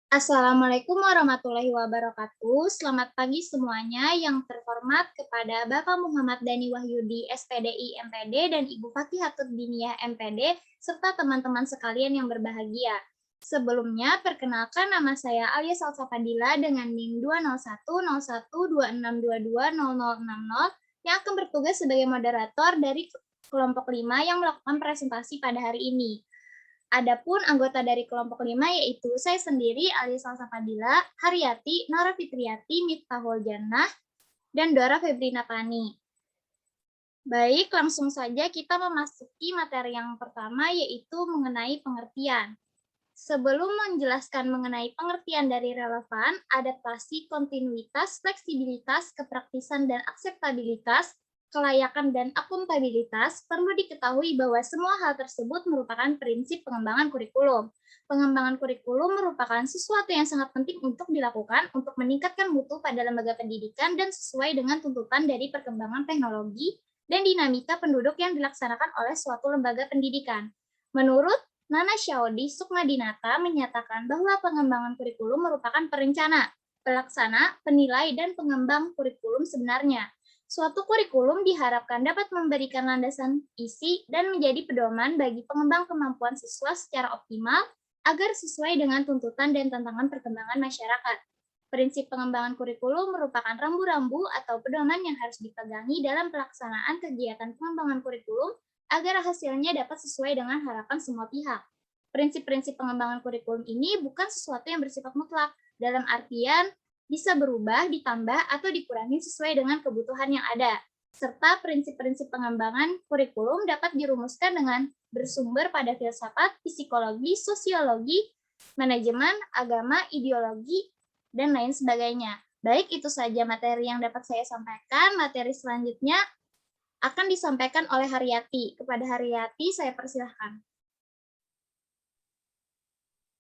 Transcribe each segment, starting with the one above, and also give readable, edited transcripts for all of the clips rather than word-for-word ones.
Assalamualaikum warahmatullahi wabarakatuh. Selamat pagi semuanya. Yang terhormat kepada Bapak Muhammad Dani Wahyudi, SPDI MPD, dan Ibu Fakihatud Diniyah MPD, serta teman-teman sekalian yang berbahagia. Sebelumnya, perkenalkan nama saya Alia Salsafadila dengan NIM 2010126220060 yang akan bertugas sebagai moderator dari kelompok 5 yang melakukan presentasi pada hari ini. Adapun anggota dari kelompok 5 yaitu saya sendiri, Alisa Safadila, Haryati, Nora Fitriati, Miftahul Jannah, dan Dora Febrina Tani. Baik, langsung saja kita memasuki materi yang pertama yaitu mengenai pengertian. Sebelum menjelaskan mengenai pengertian dari relevan, adaptasi, kontinuitas, fleksibilitas, kepraktisan, dan akseptabilitas, kelayakan, dan akuntabilitas, perlu diketahui bahwa semua hal tersebut merupakan prinsip pengembangan kurikulum. Pengembangan kurikulum merupakan sesuatu yang sangat penting untuk dilakukan untuk meningkatkan mutu pada lembaga pendidikan dan sesuai dengan tuntutan dari perkembangan teknologi dan dinamika penduduk yang dilaksanakan oleh suatu lembaga pendidikan. Menurut Nana Syaodi Sukmadinata menyatakan bahwa pengembangan kurikulum merupakan perencana, pelaksana, penilai, dan pengembang kurikulum sebenarnya. Suatu kurikulum diharapkan dapat memberikan landasan isi dan menjadi pedoman bagi pengembang kemampuan siswa secara optimal agar sesuai dengan tuntutan dan tantangan perkembangan masyarakat. Prinsip pengembangan kurikulum merupakan rambu-rambu atau pedoman yang harus dipegangi dalam pelaksanaan kegiatan pengembangan kurikulum agar hasilnya dapat sesuai dengan harapan semua pihak. Prinsip-prinsip pengembangan kurikulum ini bukan sesuatu yang bersifat mutlak, dalam artian bisa berubah, ditambah, atau dikurangi sesuai dengan kebutuhan yang ada. Serta prinsip-prinsip pengembangan kurikulum dapat dirumuskan dengan bersumber pada filsafat, psikologi, sosiologi, manajemen, agama, ideologi, dan lain sebagainya. Baik, itu saja materi yang dapat saya sampaikan. Materi selanjutnya akan disampaikan oleh Haryati. Kepada Haryati, saya persilahkan.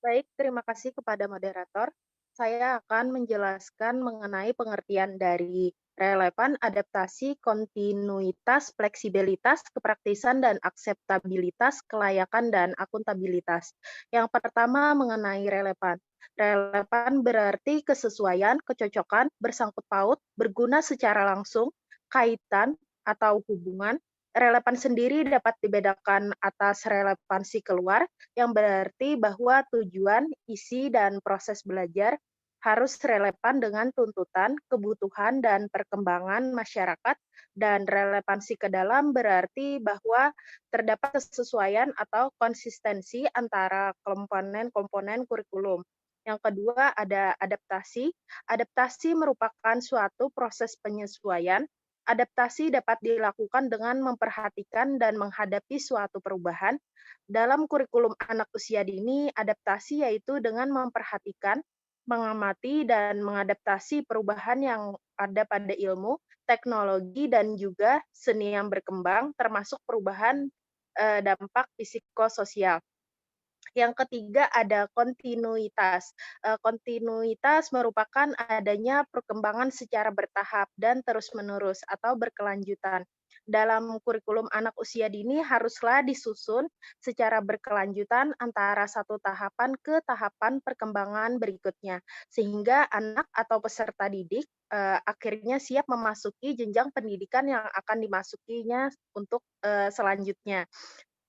Baik, terima kasih kepada moderator. Saya akan menjelaskan mengenai pengertian dari relevan, adaptasi, kontinuitas, fleksibilitas, kepraktisan, dan akseptabilitas, kelayakan, dan akuntabilitas. Yang pertama mengenai relevan. Relevan berarti kesesuaian, kecocokan, bersangkut paut, berguna secara langsung, kaitan, atau hubungan. Relevan sendiri dapat dibedakan atas relevansi keluar, yang berarti bahwa tujuan, isi, dan proses belajar harus relevan dengan tuntutan, kebutuhan, dan perkembangan masyarakat, dan relevansi ke dalam berarti bahwa terdapat kesesuaian atau konsistensi antara komponen-komponen kurikulum. Yang kedua ada adaptasi. Adaptasi merupakan suatu proses penyesuaian. Adaptasi dapat dilakukan dengan memperhatikan dan menghadapi suatu perubahan. Dalam kurikulum anak usia dini, adaptasi yaitu dengan memperhatikan, mengamati, dan mengadaptasi perubahan yang ada pada ilmu, teknologi, dan juga seni yang berkembang, termasuk perubahan dampak psikososial. Yang ketiga ada kontinuitas. Kontinuitas merupakan adanya perkembangan secara bertahap dan terus-menerus atau berkelanjutan. Dalam kurikulum anak usia dini haruslah disusun secara berkelanjutan antara satu tahapan ke tahapan perkembangan berikutnya, sehingga anak atau peserta didik akhirnya siap memasuki jenjang pendidikan yang akan dimasukinya untuk selanjutnya.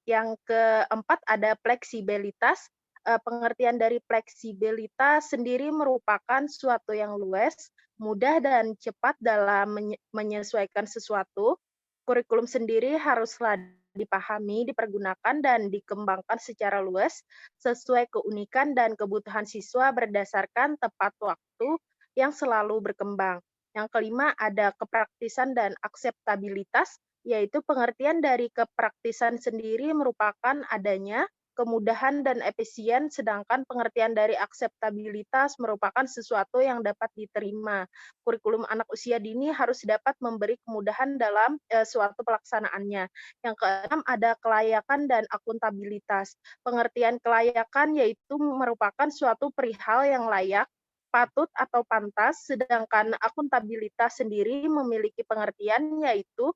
Yang keempat ada fleksibilitas. Pengertian dari fleksibilitas sendiri merupakan suatu yang luas, mudah, dan cepat dalam menyesuaikan sesuatu. Kurikulum sendiri haruslah dipahami, dipergunakan, dan dikembangkan secara luas sesuai keunikan dan kebutuhan siswa berdasarkan tepat waktu yang selalu berkembang. Yang kelima ada kepraktisan dan akseptabilitas, yaitu pengertian dari kepraktisan sendiri merupakan adanya kemudahan dan efisien, sedangkan pengertian dari akseptabilitas merupakan sesuatu yang dapat diterima. Kurikulum anak usia dini harus dapat memberi kemudahan dalam suatu pelaksanaannya. Yang keenam ada kelayakan dan akuntabilitas. Pengertian kelayakan yaitu merupakan suatu perihal yang layak, patut, atau pantas, sedangkan akuntabilitas sendiri memiliki pengertian yaitu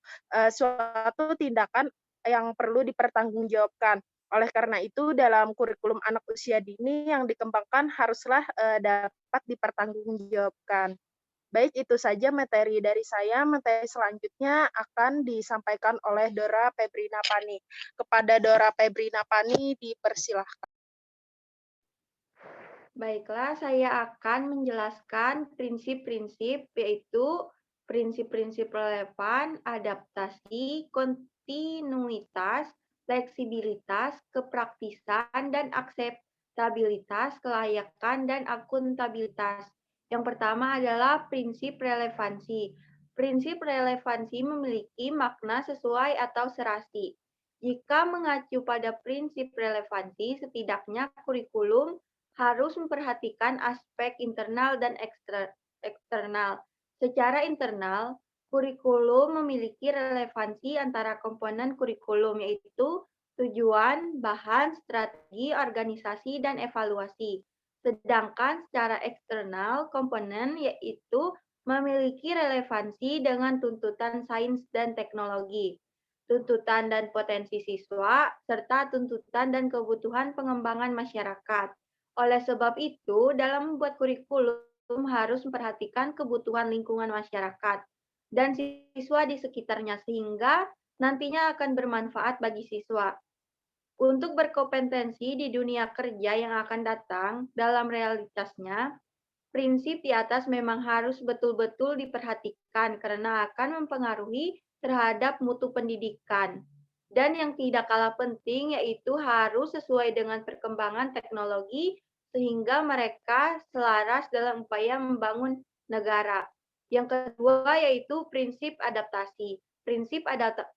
suatu tindakan yang perlu dipertanggungjawabkan Oleh karena itu, dalam kurikulum anak usia dini yang dikembangkan haruslah dapat dipertanggungjawabkan. Baik, itu saja materi dari saya. Materi selanjutnya akan disampaikan oleh Dora Febrina Pani. Kepada Dora Febrina Pani dipersilahkan. Baiklah, saya akan menjelaskan prinsip-prinsip, yaitu prinsip-prinsip relevan, adaptasi, kontinuitas, fleksibilitas, kepraktisan, dan akseptabilitas, kelayakan, dan akuntabilitas. Yang pertama adalah prinsip relevansi. Prinsip relevansi memiliki makna sesuai atau serasi. Jika mengacu pada prinsip relevansi, setidaknya kurikulum harus memperhatikan aspek internal dan eksternal. Secara internal, kurikulum memiliki relevansi antara komponen kurikulum, yaitu tujuan, bahan, strategi, organisasi, dan evaluasi. Sedangkan secara eksternal, komponen yaitu memiliki relevansi dengan tuntutan sains dan teknologi, tuntutan dan potensi siswa, serta tuntutan dan kebutuhan pengembangan masyarakat. Oleh sebab itu, dalam membuat kurikulum harus memperhatikan kebutuhan lingkungan masyarakat dan siswa di sekitarnya sehingga nantinya akan bermanfaat bagi siswa. Untuk berkompetensi di dunia kerja yang akan datang dalam realitasnya, prinsip di atas memang harus betul-betul diperhatikan karena akan mempengaruhi terhadap mutu pendidikan. Dan yang tidak kalah penting yaitu harus sesuai dengan perkembangan teknologi sehingga mereka selaras dalam upaya membangun negara. Yang kedua yaitu prinsip adaptasi. Prinsip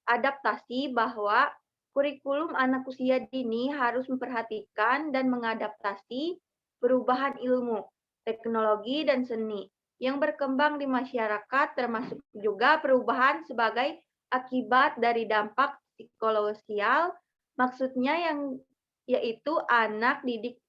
adaptasi bahwa kurikulum anak usia dini harus memperhatikan dan mengadaptasi perubahan ilmu, teknologi, dan seni yang berkembang di masyarakat termasuk juga perubahan sebagai akibat dari dampak psikososial, maksudnya yang yaitu anak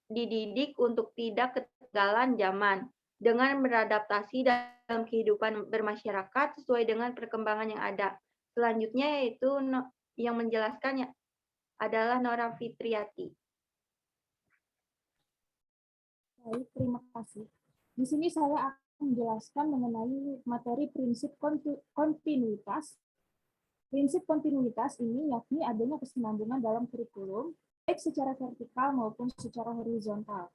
dididik untuk tidak ketinggalan zaman dengan beradaptasi dalam kehidupan bermasyarakat sesuai dengan perkembangan yang ada. Selanjutnya yaitu yang menjelaskannya adalah Nora Fitriati. Baik, terima kasih. Di sini saya akan menjelaskan mengenai materi prinsip kontinuitas. Prinsip kontinuitas ini yakni adanya kesinambungan dalam kurikulum, baik secara vertikal maupun secara horizontal.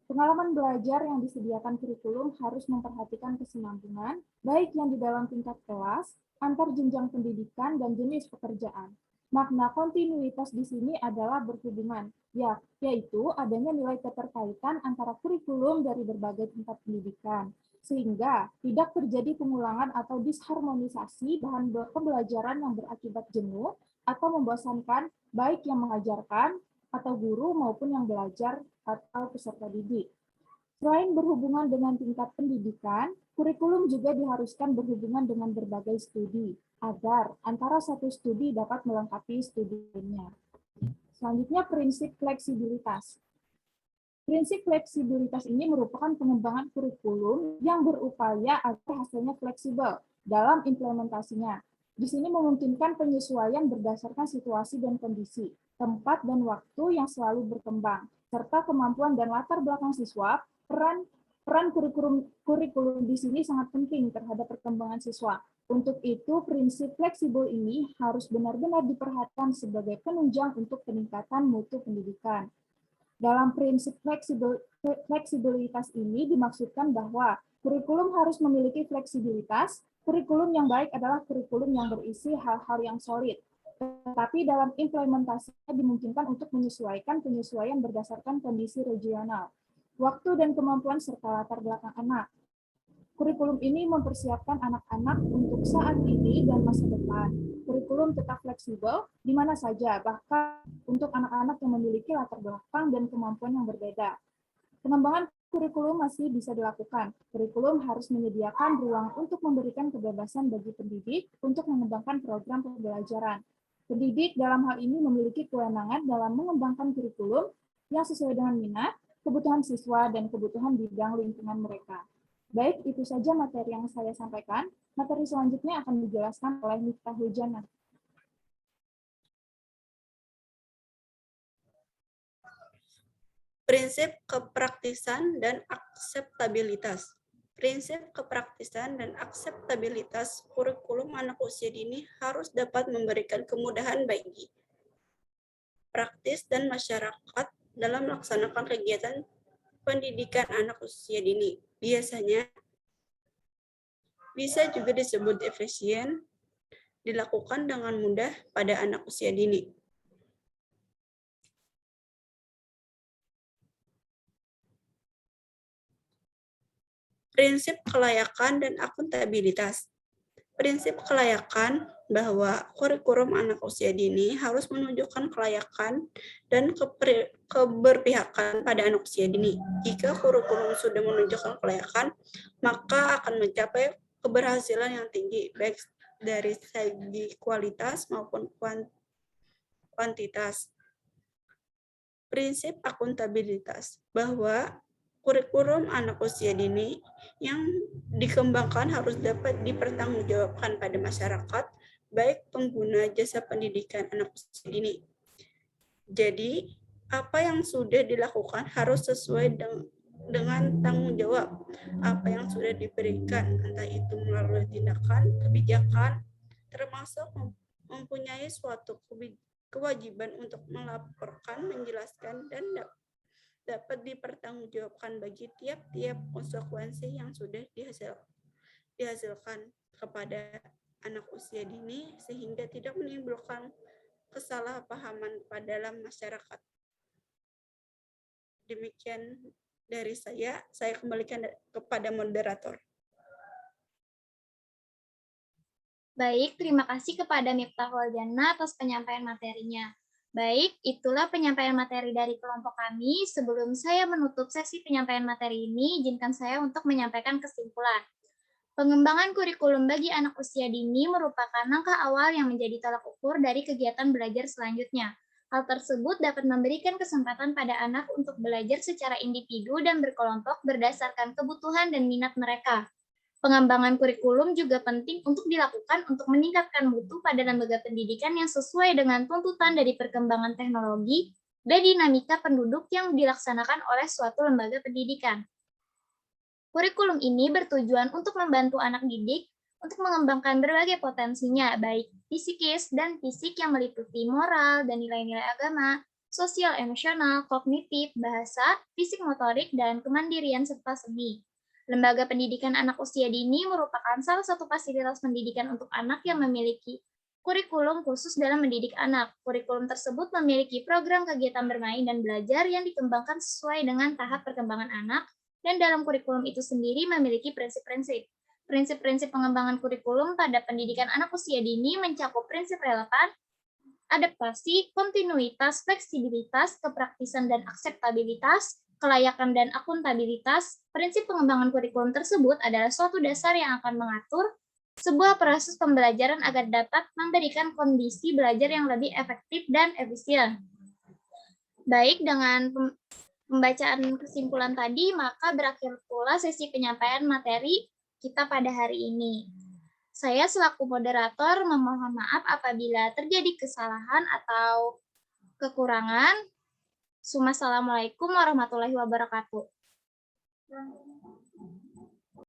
Pengalaman belajar yang disediakan kurikulum harus memperhatikan kesinambungan, baik yang di dalam tingkat kelas, antar jenjang pendidikan, dan jenis pekerjaan. Makna kontinuitas di sini adalah berhubungan, yaitu adanya nilai keterkaitan antara kurikulum dari berbagai tingkat pendidikan, sehingga tidak terjadi pengulangan atau disharmonisasi bahan pembelajaran yang berakibat jenuh atau membosankan baik yang mengajarkan atau guru maupun yang belajar atau peserta didik. Selain berhubungan dengan tingkat pendidikan, kurikulum juga diharuskan berhubungan dengan berbagai studi, agar antara satu studi dapat melengkapi studi lainnya. Selanjutnya, prinsip fleksibilitas. Prinsip fleksibilitas ini merupakan pengembangan kurikulum yang berupaya agar hasilnya fleksibel dalam implementasinya. Di sini memungkinkan penyesuaian berdasarkan situasi dan kondisi, tempat dan waktu yang selalu berkembang, serta kemampuan dan latar belakang siswa. Peran kurikulum di sini sangat penting terhadap perkembangan siswa. Untuk itu, prinsip fleksibel ini harus benar-benar diperhatikan sebagai penunjang untuk peningkatan mutu pendidikan. Dalam prinsip fleksibilitas ini dimaksudkan bahwa kurikulum harus memiliki fleksibilitas. Kurikulum yang baik adalah kurikulum yang berisi hal-hal yang solid, tetapi dalam implementasinya dimungkinkan untuk menyesuaikan penyesuaian berdasarkan kondisi regional, waktu dan kemampuan serta latar belakang anak. Kurikulum ini mempersiapkan anak-anak untuk saat ini dan masa depan. Kurikulum tetap fleksibel di mana saja, bahkan untuk anak-anak yang memiliki latar belakang dan kemampuan yang berbeda. Pengembangan kurikulum masih bisa dilakukan. Kurikulum harus menyediakan ruang untuk memberikan kebebasan bagi pendidik untuk mengembangkan program pembelajaran. Pendidik dalam hal ini memiliki kewenangan dalam mengembangkan kurikulum yang sesuai dengan minat, kebutuhan siswa, dan kebutuhan bidang lingkungan mereka. Baik, itu saja materi yang saya sampaikan. Materi selanjutnya akan dijelaskan oleh Miftahul Jannah. Prinsip kepraktisan dan akseptabilitas. Prinsip kepraktisan dan akseptabilitas kurikulum anak usia dini harus dapat memberikan kemudahan bagi praktis dan masyarakat dalam melaksanakan kegiatan pendidikan anak usia dini. Biasanya bisa juga disebut efisien, dilakukan dengan mudah pada anak usia dini. Prinsip kelayakan dan akuntabilitas. Prinsip kelayakan bahwa kurikulum anak usia dini harus menunjukkan kelayakan dan keberpihakan pada anak usia dini. Jika kurikulum sudah menunjukkan kelayakan, maka akan mencapai keberhasilan yang tinggi, baik dari segi kualitas maupun kuantitas. Prinsip akuntabilitas bahwa kurikulum anak usia dini yang dikembangkan harus dapat dipertanggungjawabkan pada masyarakat, baik pengguna jasa pendidikan anak usia dini. Jadi, apa yang sudah dilakukan harus sesuai dengan tanggung jawab apa yang sudah diberikan, entah itu melalui tindakan, kebijakan, termasuk mempunyai suatu kewajiban untuk melaporkan, menjelaskan, dan dapat dipertanggungjawabkan bagi tiap-tiap konsekuensi yang sudah dihasilkan kepada anak usia dini sehingga tidak menimbulkan kesalahpahaman pada dalam masyarakat. Demikian dari saya kembalikan kepada moderator. Baik, terima kasih kepada Miftahul Jannah atas penyampaian materinya. Baik, itulah penyampaian materi dari kelompok kami. Sebelum saya menutup sesi penyampaian materi ini, izinkan saya untuk menyampaikan kesimpulan. Pengembangan kurikulum bagi anak usia dini merupakan langkah awal yang menjadi tolak ukur dari kegiatan belajar selanjutnya. Hal tersebut dapat memberikan kesempatan pada anak untuk belajar secara individu dan berkelompok berdasarkan kebutuhan dan minat mereka. Pengembangan kurikulum juga penting untuk dilakukan untuk meningkatkan mutu pada lembaga pendidikan yang sesuai dengan tuntutan dari perkembangan teknologi dan dinamika penduduk yang dilaksanakan oleh suatu lembaga pendidikan. Kurikulum ini bertujuan untuk membantu anak didik untuk mengembangkan berbagai potensinya, baik psikis dan fisik yang meliputi moral dan nilai-nilai agama, sosial emosional, kognitif, bahasa, fisik motorik, dan kemandirian serta seni. Lembaga pendidikan anak usia dini merupakan salah satu fasilitas pendidikan untuk anak yang memiliki kurikulum khusus dalam mendidik anak. Kurikulum tersebut memiliki program kegiatan bermain dan belajar yang dikembangkan sesuai dengan tahap perkembangan anak, dan dalam kurikulum itu sendiri memiliki prinsip-prinsip. Prinsip-prinsip pengembangan kurikulum pada pendidikan anak usia dini mencakup prinsip relevan, adaptasi, kontinuitas, fleksibilitas, kepraktisan dan akseptabilitas, kelayakan dan akuntabilitas. Prinsip pengembangan kurikulum tersebut adalah suatu dasar yang akan mengatur sebuah proses pembelajaran agar dapat memberikan kondisi belajar yang lebih efektif dan efisien. Baik, dengan pembacaan kesimpulan tadi, maka berakhir pula sesi penyampaian materi kita pada hari ini. Saya selaku moderator memohon maaf apabila terjadi kesalahan atau kekurangan. Assalamualaikum warahmatullahi wabarakatuh.